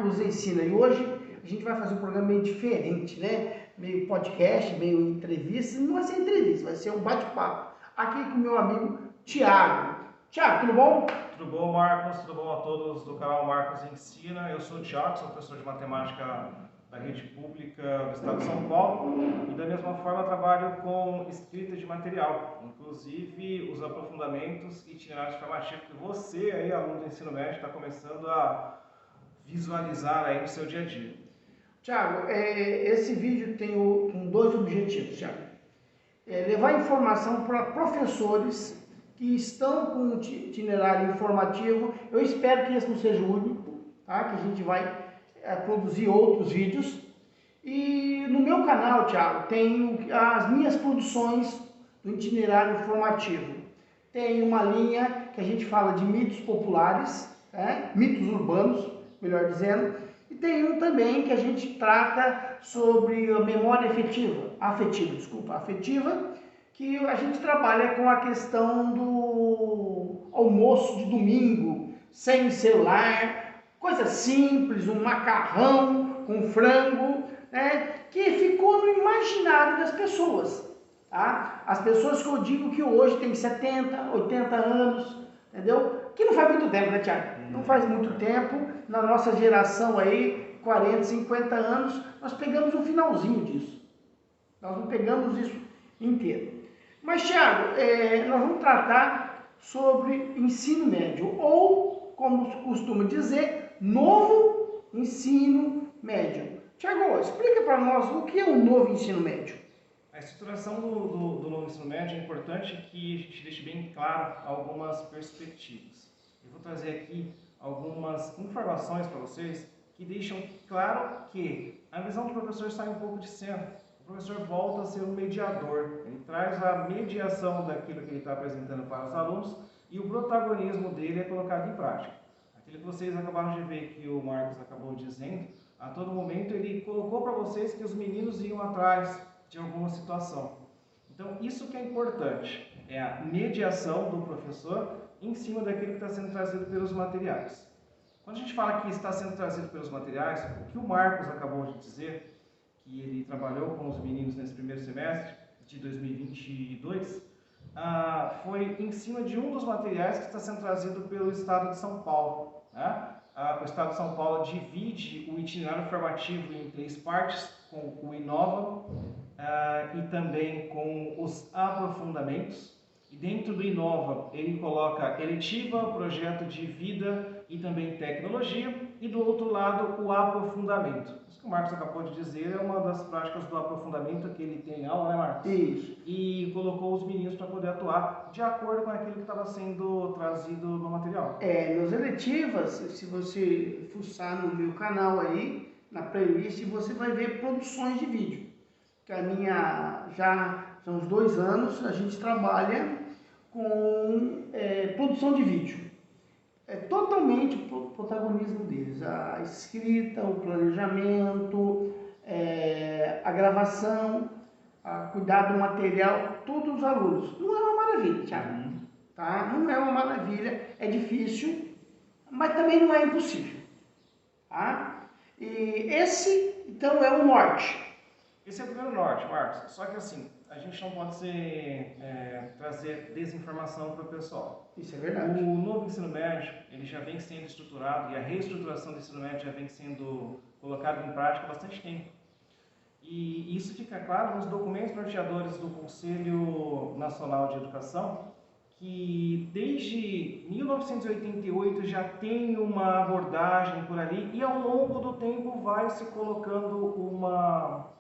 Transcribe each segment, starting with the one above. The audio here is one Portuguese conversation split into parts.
Marcos Ensina. E hoje a gente vai fazer um programa meio diferente, né? Meio podcast, meio entrevista. Não vai ser entrevista, vai ser um bate-papo. Aqui com o meu amigo Thiago. Thiago, tudo bom? Tudo bom, Marcos? Tudo bom a todos do canal Marcos Ensina? Eu sou o Thiago, sou professor de matemática da rede pública do estado de São Paulo e da mesma forma trabalho com escrita de material, inclusive os aprofundamentos e itinerários formativos que você aí, aluno do ensino médio, está começando a visualizar aí no seu dia a dia. Tiago, esse vídeo tem dois objetivos, Tiago. Levar informação para professores que estão com um itinerário informativo. Eu espero que esse não seja o único, tá? Que a gente vai produzir outros vídeos. E no meu canal, Tiago, tem as minhas produções do itinerário informativo. Tem uma linha que a gente fala de mitos populares, né? Mitos urbanos, melhor dizendo. E tem um também que a gente trata sobre a memória afetiva, que a gente trabalha com a questão do almoço de domingo, sem celular, coisa simples, um macarrão com frango, né, que ficou no imaginário das pessoas. Tá? As pessoas que eu digo que hoje tem 70, 80 anos, entendeu? Que não faz muito tempo, né, Thiago? Não faz muito tempo. Na nossa geração aí, 40, 50 anos, nós pegamos um finalzinho disso. Nós não pegamos isso inteiro. Mas, Thiago, nós vamos tratar sobre ensino médio, ou, como se costuma dizer, novo ensino médio. Thiago, explica para nós o que é o novo ensino médio. A estruturação do novo ensino médio é importante que a gente deixe bem claro algumas perspectivas. Eu vou trazer aqui algumas informações para vocês que deixam claro que a visão do professor sai um pouco de cena. O professor volta a ser um mediador, ele traz a mediação daquilo que ele está apresentando para os alunos e o protagonismo dele é colocado em prática. Aquilo que vocês acabaram de ver que o Marcos acabou dizendo, a todo momento ele colocou para vocês que os meninos iam atrás de alguma situação. Então, isso que é importante, é a mediação do professor em cima daquilo que está sendo trazido pelos materiais. Quando a gente fala que está sendo trazido pelos materiais, o que o Marcos acabou de dizer, que ele trabalhou com os meninos nesse primeiro semestre de 2022, foi em cima de um dos materiais que está sendo trazido pelo Estado de São Paulo. Né? O Estado de São Paulo divide o itinerário formativo em 3 partes, com o Inova e também com os aprofundamentos. E dentro do Inova ele coloca eletiva, projeto de vida e também tecnologia. E do outro lado o aprofundamento. Isso que o Marcos acabou de dizer é uma das práticas do aprofundamento que ele tem em aula, né, Marcos? Isso. E colocou os meninos para poder atuar de acordo com aquilo que estava sendo trazido no material. Nas eletivas, se você fuçar no meu canal aí, na playlist, você vai ver produções de vídeo. Que a minha, já são uns 2 anos, a gente trabalha com produção de vídeo. É totalmente o protagonismo deles, a escrita, o planejamento, a gravação, a cuidar do material, todos os alunos. Não é uma maravilha, Thiago, tá? Não é uma maravilha, é difícil, mas também não é impossível, tá? E esse, então, é o norte. Esse é o primeiro norte, Marcos. Só que assim, a gente não pode trazer desinformação para o pessoal. Isso é verdade. O novo ensino médio, ele já vem sendo estruturado e a reestruturação do ensino médio já vem sendo colocada em prática há bastante tempo. E isso fica claro nos documentos norteadores do Conselho Nacional de Educação, que desde 1988 já tem uma abordagem por ali e ao longo do tempo vai se colocando uma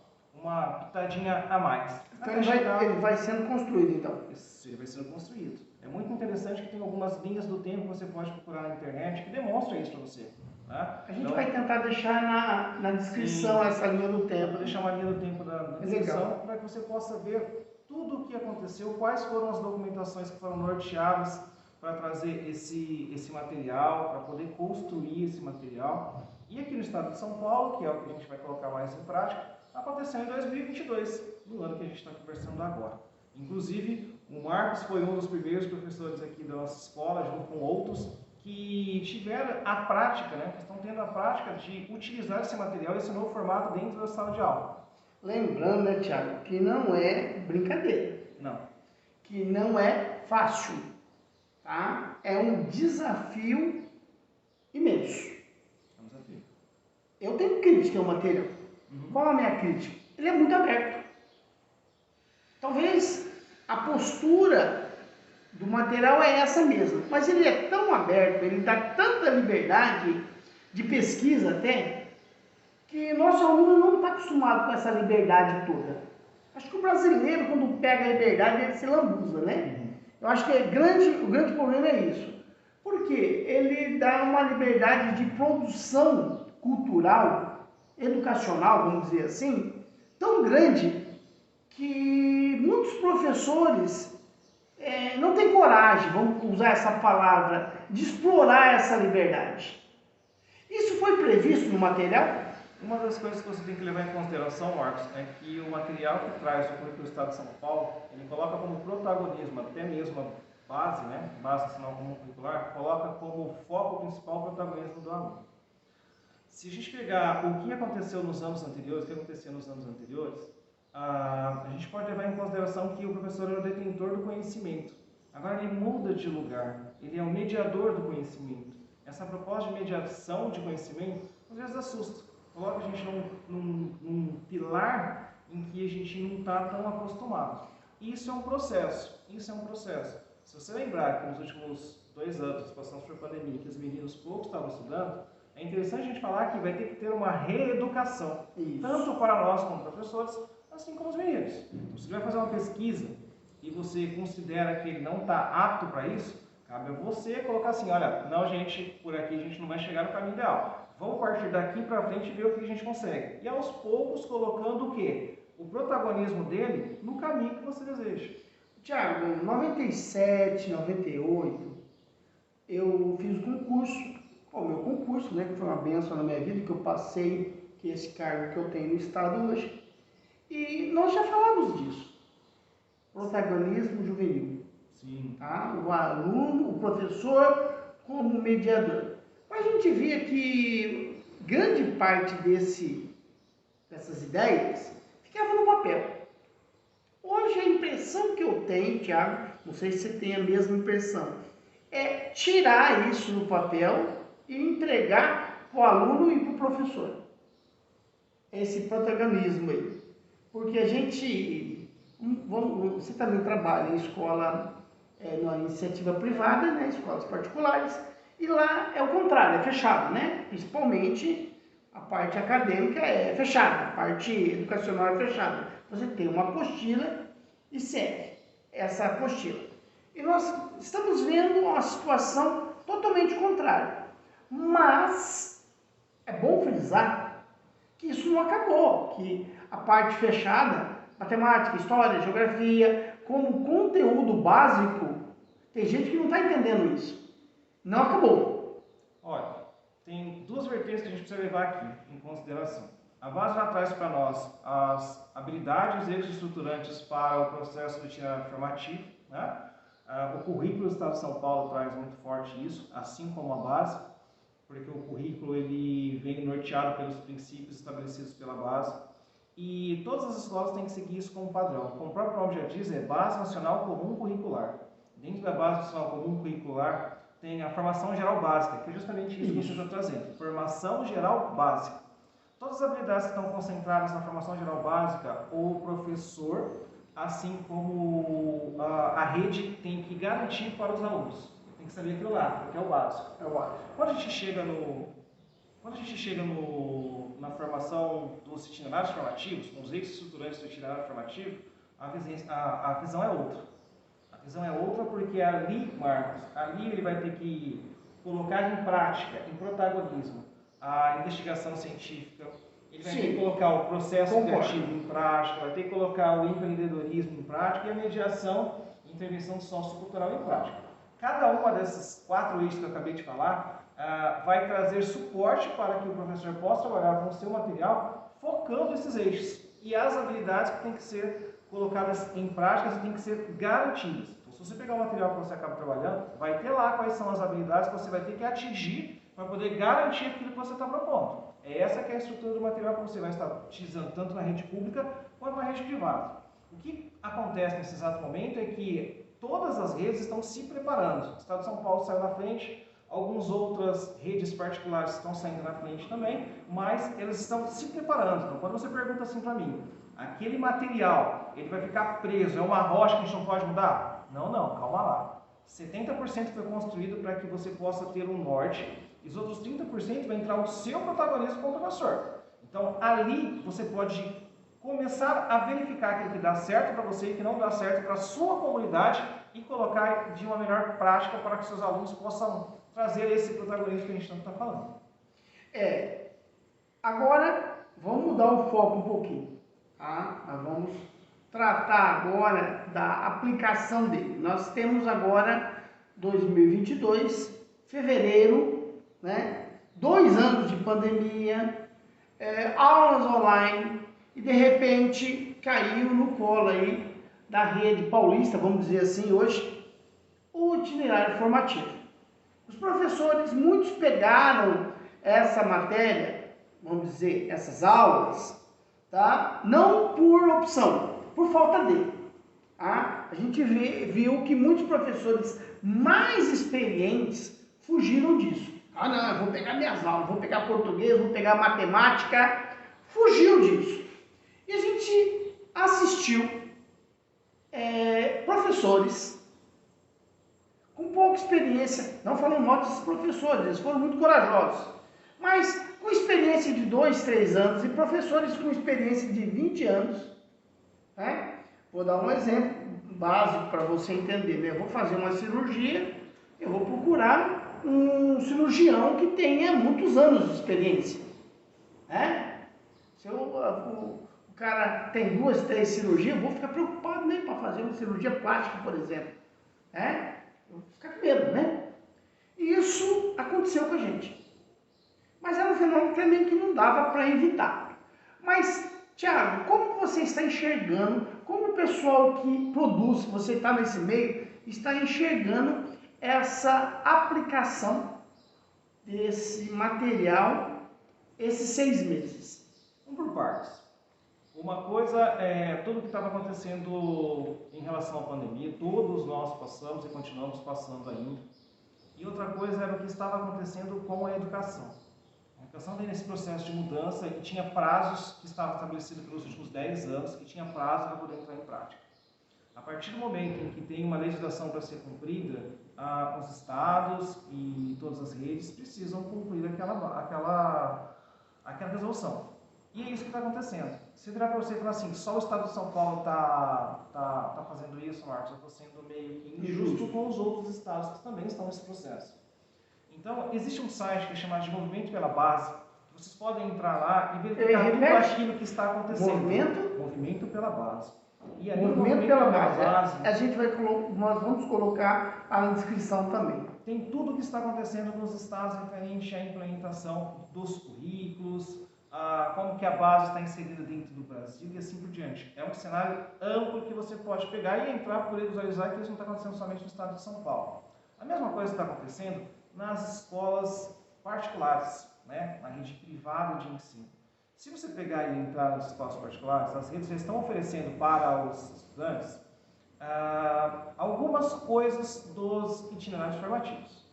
pitadinha a mais. Então ele vai sendo construído, então. Ele vai sendo construído. É muito interessante que tem algumas linhas do tempo que você pode procurar na internet que demonstram isso para você. Tá? A gente vai tentar deixar na descrição essa linha do tempo. Vou deixar uma linha do tempo na descrição para que você possa ver tudo o que aconteceu, quais foram as documentações que foram norteadas para trazer esse material, para poder construir esse material. E aqui no estado de São Paulo, que é o que a gente vai colocar mais em prática, aconteceu em 2022, no ano que a gente está conversando agora. Inclusive, o Marcos foi um dos primeiros professores aqui da nossa escola, junto com outros, que tiveram a prática, né, que estão tendo a prática de utilizar esse material, esse novo formato dentro da sala de aula. Lembrando, né, Tiago, que não é brincadeira. Não. Que não é fácil, tá? É um desafio imenso. É um desafio. Eu tenho crítica ao material. Qual a minha crítica? Ele é muito aberto. Talvez a postura do material é essa mesmo, mas ele é tão aberto, ele dá tanta liberdade de pesquisa até, que nosso aluno não está acostumado com essa liberdade toda. Acho que o brasileiro, quando pega a liberdade, ele se lambuza, né? Eu acho que o grande problema é isso. Porque ele dá uma liberdade de produção cultural, educacional, vamos dizer assim, tão grande que muitos professores não têm coragem, vamos usar essa palavra, de explorar essa liberdade. Isso foi previsto no material? Uma das coisas que você tem que levar em consideração, Marcos, é que o material que traz o currículo do Estado de São Paulo, ele coloca como protagonismo, até mesmo a base, né, base nacional comum curricular, coloca como foco principal o protagonismo do aluno. Se a gente pegar o que aconteceu nos anos anteriores, o que acontecia nos anos anteriores, a gente pode levar em consideração que o professor é o detentor do conhecimento. Agora ele muda de lugar, ele é o mediador do conhecimento. Essa proposta de mediação de conhecimento, às vezes assusta. Coloca a gente num pilar em que a gente não está tão acostumado. Isso é um processo, Se você lembrar que nos últimos 2 anos, nós passamos por pandemia, que os meninos poucos estavam estudando, é interessante a gente falar que vai ter que ter uma reeducação, tanto para nós como professores, assim como os meninos. Então, se você vai fazer uma pesquisa e você considera que ele não está apto para isso, cabe a você colocar assim, olha, não gente, por aqui a gente não vai chegar no caminho ideal. Vamos partir daqui para frente e ver o que a gente consegue. E aos poucos colocando o quê? O protagonismo dele no caminho que você deseja. Tiago, em 97, 98, eu fiz um concurso, o meu concurso, né, que foi uma bênção na minha vida, que eu passei, que é esse cargo que eu tenho no Estado hoje. E nós já falamos disso. Protagonismo juvenil. Sim. Tá? O aluno, o professor como mediador. A gente via que grande parte dessas ideias ficava no papel. Hoje a impressão que eu tenho, Tiago, não sei se você tem a mesma impressão, é tirar isso do papel e entregar para o aluno e para o professor. Esse protagonismo aí. Porque a gente, você também trabalha em escola, numa iniciativa privada, né, escolas particulares, e lá é o contrário, é fechado, né? Principalmente a parte acadêmica é fechada, a parte educacional é fechada. Você tem uma apostila e segue essa apostila. E nós estamos vendo uma situação totalmente contrária. Mas é bom frisar que isso não acabou, que a parte fechada, matemática, história, geografia, como conteúdo básico, tem gente que não está entendendo isso. Não acabou. Olha, tem 2 vertentes que a gente precisa levar aqui em consideração. A base já traz para nós as habilidades e eixos estruturantes para o processo do itinerário formativo, né? O currículo do Estado de São Paulo traz muito forte isso, assim como a base, porque o currículo ele vem norteado pelos princípios estabelecidos pela base. E todas as escolas têm que seguir isso como padrão. Como o próprio nome já diz, é Base Nacional Comum Curricular. Dentro da Base Nacional Comum Curricular, tem a formação geral básica, que é justamente isso que você está trazendo. Formação geral básica. Todas as habilidades que estão concentradas na formação geral básica, o professor, assim como a rede, tem que garantir para os alunos. Tem que saber aquilo lá, porque é o básico. Quando a gente chega na formação dos itinerários formativos, com os eixos estruturantes do itinerário formativo, a visão é outra. A visão é outra porque ali, Marcos, ali ele vai ter que colocar em prática, em protagonismo, a investigação científica, ele vai ter que colocar o processo criativo em prática, vai ter que colocar o empreendedorismo em prática e a mediação e intervenção sociocultural em prática. Cada uma dessas 4 eixos que eu acabei de falar vai trazer suporte para que o professor possa trabalhar com o seu material focando esses eixos e as habilidades que têm que ser colocadas em prática têm que ser garantidas. Então, se Se você pegar o material que você acaba trabalhando, vai ter lá quais são as habilidades que você vai ter que atingir para poder garantir aquilo que você está propondo. Essa que é a estrutura do material que você vai estar utilizando tanto na rede pública quanto na rede privada. O que acontece nesse exato momento é que todas as redes estão se preparando. O Estado de São Paulo saiu na frente, algumas outras redes particulares estão saindo na frente também, mas elas estão se preparando. Então, quando você pergunta assim para mim, aquele material, ele vai ficar preso, é uma rocha que a gente não pode mudar? Não, calma lá. 70% foi construído para que você possa ter um norte, e os outros 30% vai entrar o seu protagonismo como professor. Então, ali você pode começar a verificar aquilo que dá certo para você e que não dá certo para a sua comunidade e colocar de uma melhor prática para que seus alunos possam trazer esse protagonismo que a gente tanto está falando. Agora vamos mudar o foco um pouquinho, tá? Nós vamos tratar agora da aplicação dele. Nós temos agora 2022, fevereiro, né? 2 anos de pandemia, aulas online, e de repente caiu no colo aí da rede paulista, vamos dizer assim hoje, o itinerário formativo. Os professores, muitos pegaram essa matéria, vamos dizer, essas aulas, tá? Não por opção, por falta de. Tá? A gente viu que muitos professores mais experientes fugiram disso. Ah, não, eu vou pegar minhas aulas, vou pegar português, vou pegar matemática. Fugiu disso. E a gente assistiu professores com pouca experiência, não falando mal desses professores, eles foram muito corajosos, mas com experiência de 2, 3 anos e professores com experiência de 20 anos, né? Vou dar um exemplo básico para você entender, né? Eu vou fazer uma cirurgia, eu vou procurar um cirurgião que tenha muitos anos de experiência, né? Se o cara tem 2, 3 cirurgias, eu vou ficar preocupado, né, para fazer uma cirurgia plástica, por exemplo, né? Eu vou ficar com medo, né? E isso aconteceu com a gente. Mas era um fenômeno também que não dava para evitar. Mas, Thiago, como você está enxergando, como o pessoal que produz, você está nesse meio, está enxergando essa aplicação desse material esses 6 meses? Vamos por partes. Uma coisa é tudo que estava acontecendo em relação à pandemia, todos nós passamos e continuamos passando ainda. E outra coisa era o que estava acontecendo com a educação. A educação vem nesse processo de mudança e tinha prazos que estavam estabelecidos pelos últimos 10 anos, que tinha prazo para poder entrar em prática. A partir do momento em que tem uma legislação para ser cumprida, os estados e todas as redes precisam cumprir aquela resolução. E é isso que está acontecendo. Se virar para você e falar assim, só o estado de São Paulo está fazendo isso, Marcos, eu estou sendo meio que injusto com os outros estados que também estão nesse processo. Então, existe um site que é chamado de Movimento pela Base, que vocês podem entrar lá e verificar tudo aquilo que está acontecendo. Movimento pela Base. E ali, Movimento pela Base. Nós vamos colocar na descrição também. Tem tudo o que está acontecendo nos estados referente à implementação dos currículos, como que a base está inserida dentro do Brasil e assim por diante. É um cenário amplo que você pode pegar e entrar por visualizar que isso não está acontecendo somente no estado de São Paulo. A mesma coisa está acontecendo nas escolas particulares, né? Na rede privada de ensino. Se você pegar e entrar nas escolas particulares, as redes já estão oferecendo para os estudantes algumas coisas dos itinerários formativos.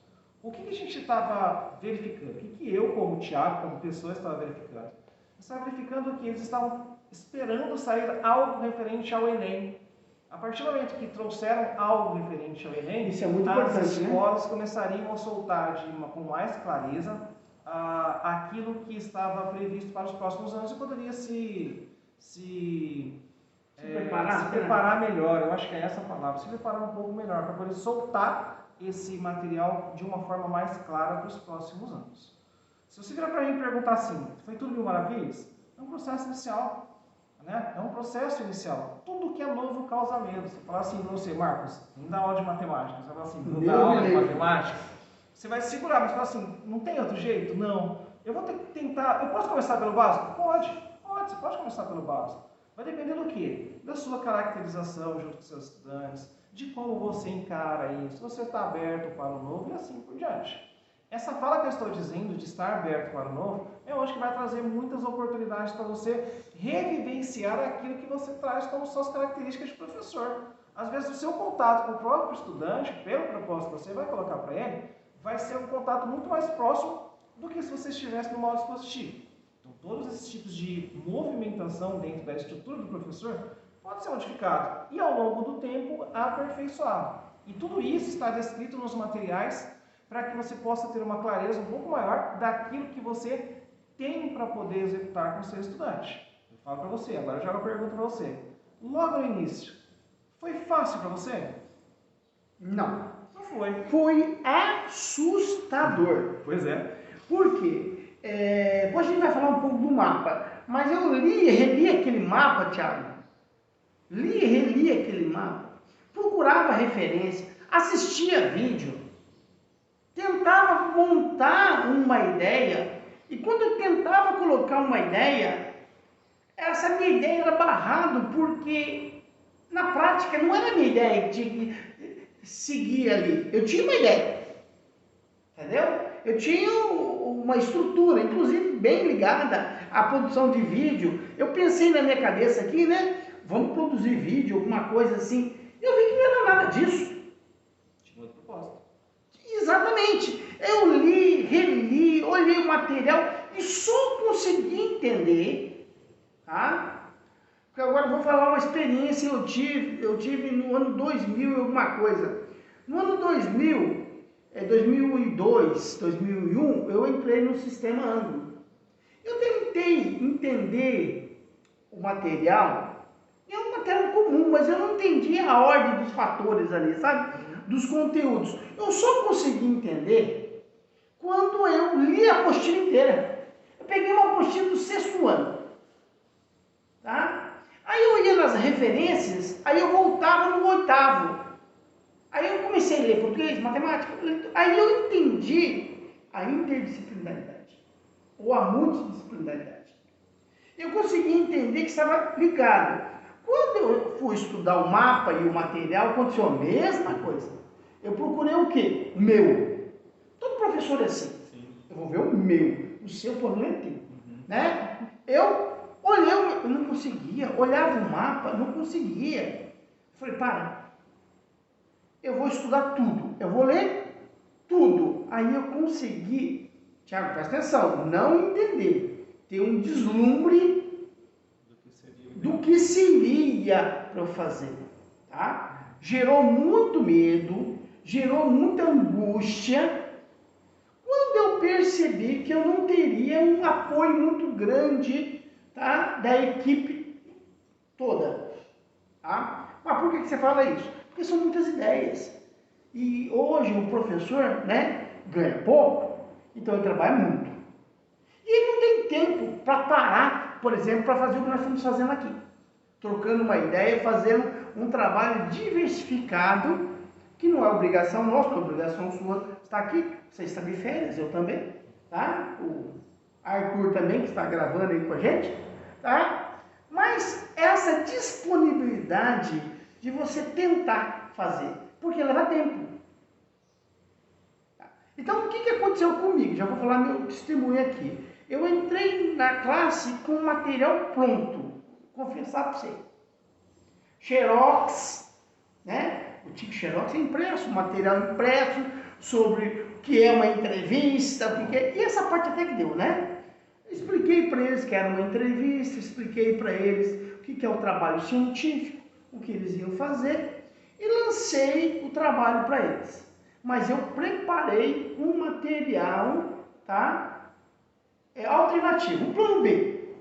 O que a gente estava verificando? O que eu, como Thiago, como pessoa, estava verificando? Eu estava verificando que eles estavam esperando sair algo referente ao Enem. A partir do momento que trouxeram algo referente ao Enem, isso é muito as escolas começariam a soltar com mais clareza aquilo que estava previsto para os próximos anos e poderia se preparar melhor. Eu acho que é essa a palavra, se preparar um pouco melhor para poder soltar esse material de uma forma mais clara para os próximos anos. Se você virar para mim e perguntar assim, foi tudo mil maravilhas? É um processo inicial, né? É um processo inicial. Tudo que é novo causa medo. Você fala assim para você, Marcos, não dá aula de matemática. Você fala assim, não dá aula de matemática. Você vai se segurar, mas fala assim, não tem outro jeito? Não. Eu vou ter que tentar, eu posso começar pelo básico? Pode, você pode começar pelo básico. Vai depender do quê? Da sua caracterização junto com seus estudantes, de como você encara isso, se você está aberto para o novo e assim por diante. Essa fala que eu estou dizendo de estar aberto para o novo, eu acho que vai trazer muitas oportunidades para você revivenciar aquilo que você traz como suas características de professor. Às vezes o seu contato com o próprio estudante, pelo propósito que você vai colocar para ele, vai ser um contato muito mais próximo do que se você estivesse no modo expositivo. Então, todos esses tipos de movimentação dentro da estrutura do professor pode ser modificado e, ao longo do tempo, aperfeiçoado. E tudo isso está descrito nos materiais para que você possa ter uma clareza um pouco maior daquilo que você tem para poder executar com o seu estudante. Eu falo para você, agora eu jogo a pergunta para você. Logo no início, foi fácil para você? Não. Não foi. Foi assustador. Pois é. Por quê? Depois a gente vai falar um pouco do mapa, mas eu li e reli aquele mapa, Thiago. Li e reli aquele mapa, procurava referência, assistia vídeo, tentava montar uma ideia, e quando eu tentava colocar uma ideia, essa minha ideia era barrada, porque na prática não era a minha ideia que tinha que seguir ali. Eu tinha uma ideia, entendeu? Eu tinha uma estrutura, inclusive bem ligada à produção de vídeo. Eu pensei na minha cabeça aqui, né? Vamos produzir vídeo, alguma coisa assim. Eu vi que não era nada disso. Tinha outro propósito. Exatamente. Eu li, reli, olhei o material e só consegui entender, tá? Porque agora eu vou falar uma experiência que eu tive no ano 2000 e alguma coisa. No ano 2000, 2002, 2001, eu entrei no sistema Ângulo. Eu tentei entender o material. É um material comum, mas eu não entendi a ordem dos fatores ali, sabe? Dos conteúdos. Eu só consegui entender quando eu li a apostila inteira. Eu peguei uma apostila do 6º ano, tá? Aí eu ia nas referências, aí eu voltava no 8º. Aí eu comecei a ler português, matemática, aí eu entendi a interdisciplinaridade, ou a multidisciplinaridade. Eu consegui entender que estava ligado. Quando eu fui estudar o mapa e o material, aconteceu a mesma coisa. Eu procurei o quê? O meu. Todo professor é assim. Sim. Eu vou ver o meu. O seu problema é teu. Né? Eu olhei, eu não conseguia. Olhava o mapa, não conseguia. Eu falei, para. Eu vou estudar tudo. Eu vou ler tudo. Aí eu consegui, Tiago, presta atenção, não entender. Ter um deslumbre do que seria para eu fazer, tá? Gerou muito medo, gerou muita angústia, quando eu percebi que eu não teria um apoio muito grande, tá? Da equipe toda, tá? Mas por que você fala isso? Porque são muitas ideias, e hoje o professor, né, ganha pouco, então ele trabalha muito, e ele não tem tempo para parar, por exemplo, para fazer o que nós estamos fazendo aqui. Trocando uma ideia, fazendo um trabalho diversificado, que não é obrigação nossa, não é obrigação sua estar aqui. Você está de férias, eu também, tá? O Arthur também, que está gravando aí com a gente, tá? Mas essa disponibilidade de você tentar fazer, porque leva tempo. Então, o que aconteceu comigo? Já vou falar meu testemunho aqui. Eu entrei na classe com o material pronto, confessar para você. Xerox, né? O tipo Xerox é impresso, material impresso sobre o que é uma entrevista, o que é... E essa parte até que deu, né? Expliquei para eles que era uma entrevista, expliquei para eles o que é o trabalho científico, o que eles iam fazer, e lancei o trabalho para eles. Mas eu preparei um material, tá? Alternativo, um plano B.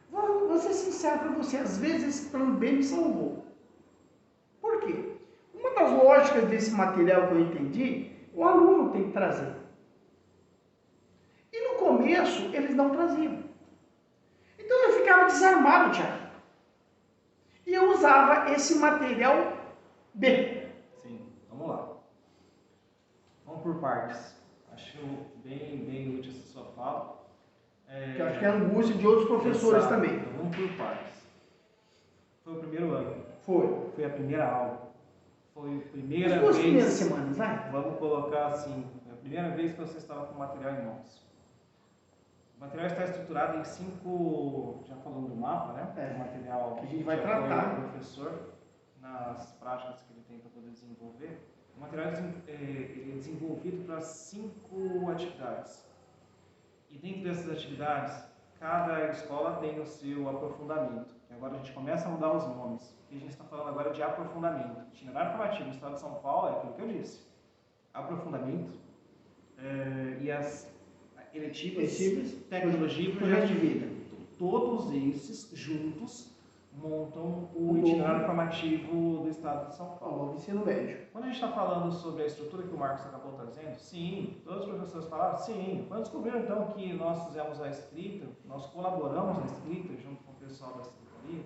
Vou ser sincero para você, às vezes esse plano B me salvou. Por quê? Uma das lógicas desse material que eu entendi, o aluno tem que trazer. E no começo, eles não traziam. Então eu ficava desarmado, Thiago. E eu usava esse material B. Sim, vamos lá. Vamos por partes. Acho bem útil essa sua fala. Que eu acho que é a angústia de outros professores também. Então, vamos por partes. Foi o primeiro ano. Foi. Foi a primeira aula. foi a primeira As duas primeiras vez, semanas, vai. vamos colocar assim, a primeira vez que você estava com o material em mãos. O material está estruturado em 5, já falando do mapa, né? O material que a gente vai de tratar. apoio do professor nas práticas que ele tem para poder desenvolver. O material ele é desenvolvido para 5 atividades. E dentro dessas atividades, cada escola tem o seu aprofundamento. E agora a gente começa a mudar os nomes. E a gente está falando agora de aprofundamento. Itinerário formativo no estado de São Paulo é aquilo que eu disse. Aprofundamento e as eletivas, tecnologia e projeto de vida. Todos esses juntos montam o itinerário formativo do estado de São Paulo. O ensino médio. Quando a gente está falando sobre a estrutura que o Marcos acabou trazendo, sim, todos os professores falaram, sim. Quando descobriram então que nós fizemos a escrita, nós colaboramos na escrita junto com o pessoal da secretaria,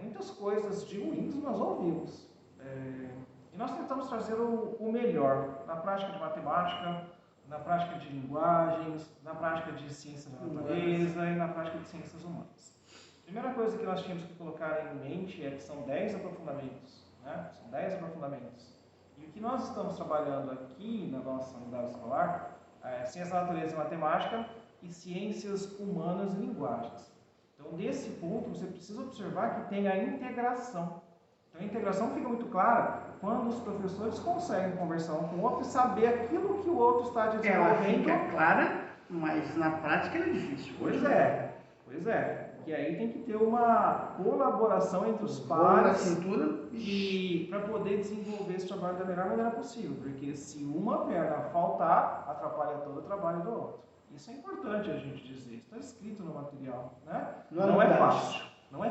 muitas coisas de ruins nós ouvimos. E nós tentamos trazer o melhor na prática de matemática, na prática de linguagens, na prática de ciências da natureza e na prática de ciências humanas. A primeira coisa que nós tínhamos que colocar em mente é que são 10 aprofundamentos, né? São 10 aprofundamentos. E o que nós estamos trabalhando aqui na nossa unidade escolar é ciências da natureza e matemática e ciências humanas e linguagens. Então, nesse ponto, você precisa observar que tem a integração. Então, a integração fica muito clara quando os professores conseguem conversar um com o outro e saber aquilo que o outro está desenvolvendo. Ela fica clara, mas na prática é difícil. Pois é. E aí tem que ter uma colaboração entre os pares para poder desenvolver esse trabalho da melhor maneira possível. Porque se uma perna faltar, atrapalha todo o trabalho do outro. Isso é importante a gente dizer. Está escrito no material, né? Não é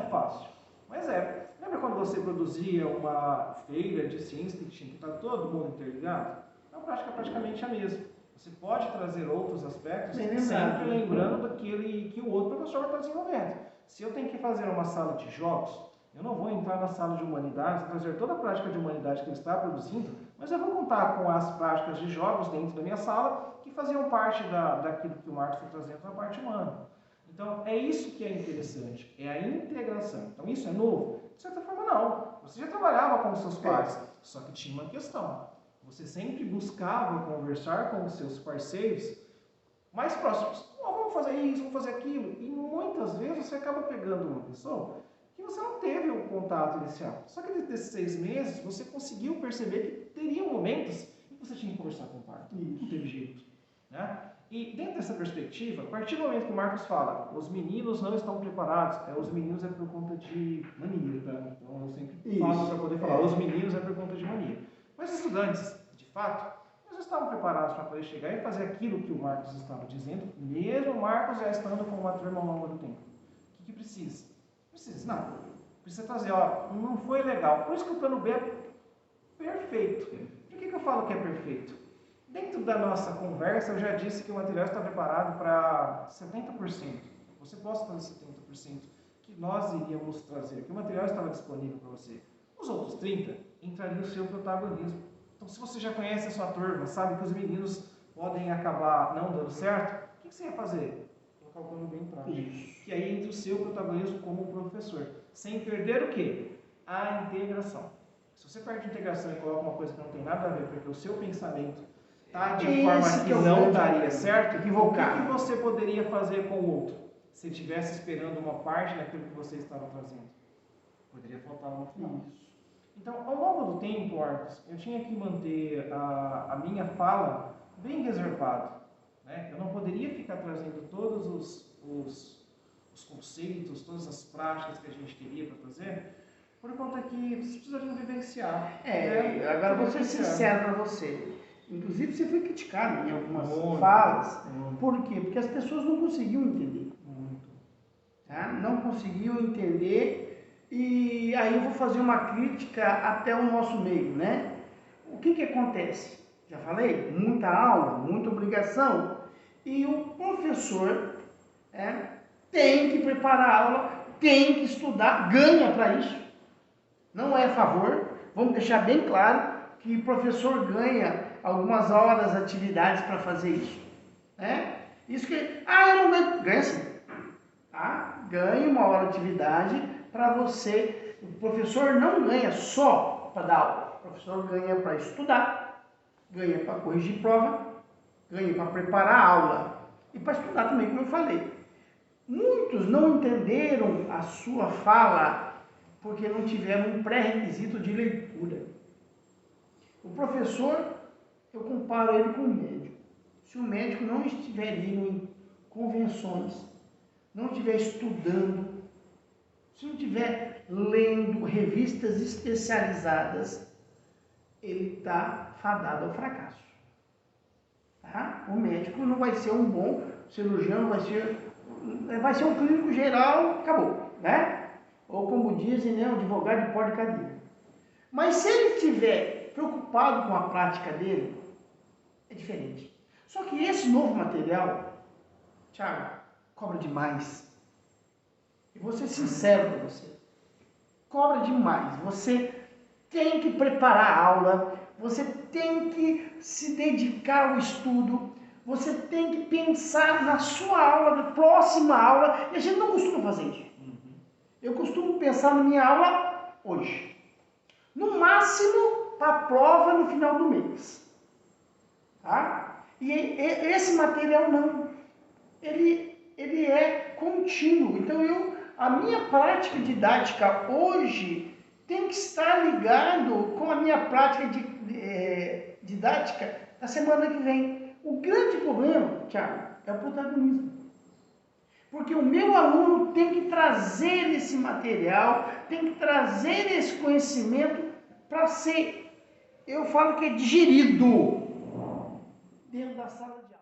fácil. Mas lembra quando você produzia uma feira de ciência que tinha que estar todo mundo interligado? A prática é praticamente a mesma. Você pode trazer outros aspectos, sempre lembrando daquele que o outro professor vai estar desenvolvendo. Se eu tenho que fazer uma sala de jogos, eu não vou entrar na sala de humanidades, trazer toda a prática de humanidade que ele está produzindo, mas eu vou contar com as práticas de jogos dentro da minha sala que faziam parte daquilo que o Marcos está trazendo na parte humana. Então, é isso que é interessante, é a integração. Então, isso é novo? De certa forma, não. Você já trabalhava com os seus pares, só que tinha uma questão. Você sempre buscava conversar com os seus parceiros mais próximos. Oh, vamos fazer isso, vamos fazer aquilo. E muitas vezes você acaba pegando uma pessoa que você não teve o contato inicial. Só que desses 6 meses, você conseguiu perceber que teriam momentos em que você tinha que conversar com o par. Não teve jeito. Né? E dentro dessa perspectiva, a partir do momento que o Marcos fala, os meninos não estão preparados, os meninos é por conta de mania, tá? Então eu sempre falo para poder falar, os meninos é por conta de mania. Mas os estudantes, de fato, eles estavam preparados para poder chegar e fazer aquilo que o Marcos estava dizendo, mesmo o Marcos já estando com uma turma ao longo do tempo. O que precisa? Precisa, não. Precisa trazer, não foi legal. Por isso que o plano B é perfeito. Por que eu falo que é perfeito? Dentro da nossa conversa, eu já disse que o material está preparado para 70%. Você possa fazer 70% que nós iríamos trazer, que o material estava disponível para você. Os outros 30% entraria o seu protagonismo. Então, se você já conhece a sua turma, sabe que os meninos podem acabar não dando certo, o que você ia fazer? Colocar o plano B em prática. E aí entra o seu protagonismo como professor. Sem perder o quê? A integração. Se você perde a integração e coloca uma coisa que não tem nada a ver, porque o seu pensamento está de forma que não daria certo, equivocado, o que você poderia fazer com o outro? Se estivesse esperando uma parte daquilo que você estava trazendo? Poderia faltar uma final. Então, ao longo do tempo, Marcos, eu tinha que manter a minha fala bem reservada. Né? Eu não poderia ficar trazendo todos os conceitos, todas as práticas que a gente queria para fazer, por conta que vocês precisariam vivenciar. Agora vou ser sincero para você. Inclusive, você foi criticado em algumas falas. Por quê? Porque as pessoas não conseguiam entender. Tá? Não conseguiam entender. E aí eu vou fazer uma crítica até o nosso meio, né? O que acontece? Já falei, muita aula, muita obrigação. E o professor tem que preparar a aula, tem que estudar, ganha para isso. Não é a favor. Vamos deixar bem claro que o professor ganha algumas horas, atividades para fazer isso. Né? Isso que, eu não ganho. Ganha sim. Tá? Ganhe uma hora de atividade para você O professor não ganha só para dar aula. O professor ganha para estudar, ganha para corrigir prova, ganha para preparar a aula e para estudar também, como eu falei. Muitos não entenderam a sua fala porque não tiveram um pré-requisito de leitura. O professor, eu comparo ele com o médico. Se o médico não estiver indo em convenções, não estiver estudando, se não estiver lendo revistas especializadas, ele está fadado ao fracasso. Tá? O médico não vai ser um bom cirurgião, vai ser um clínico geral, acabou, né? Ou como dizem, né, um advogado de porta de cadeia. Mas se ele estiver preocupado com a prática dele, é diferente. Só que esse novo material, Thiago, cobra demais. E vou ser sincero com você. Cobra demais. Você tem que preparar a aula, você tem que se dedicar ao estudo, você tem que pensar na sua aula, na próxima aula, e a gente não costuma fazer isso. Eu costumo pensar na minha aula hoje. No máximo, para a prova no final do mês. Tá? E esse material não. Ele é contínuo. Então, a minha prática didática hoje tem que estar ligado com a minha prática didática da semana que vem. O grande problema, Thiago, é o protagonismo. Porque o meu aluno tem que trazer esse material, tem que trazer esse conhecimento para ser, eu falo que é digerido dentro da sala de aula.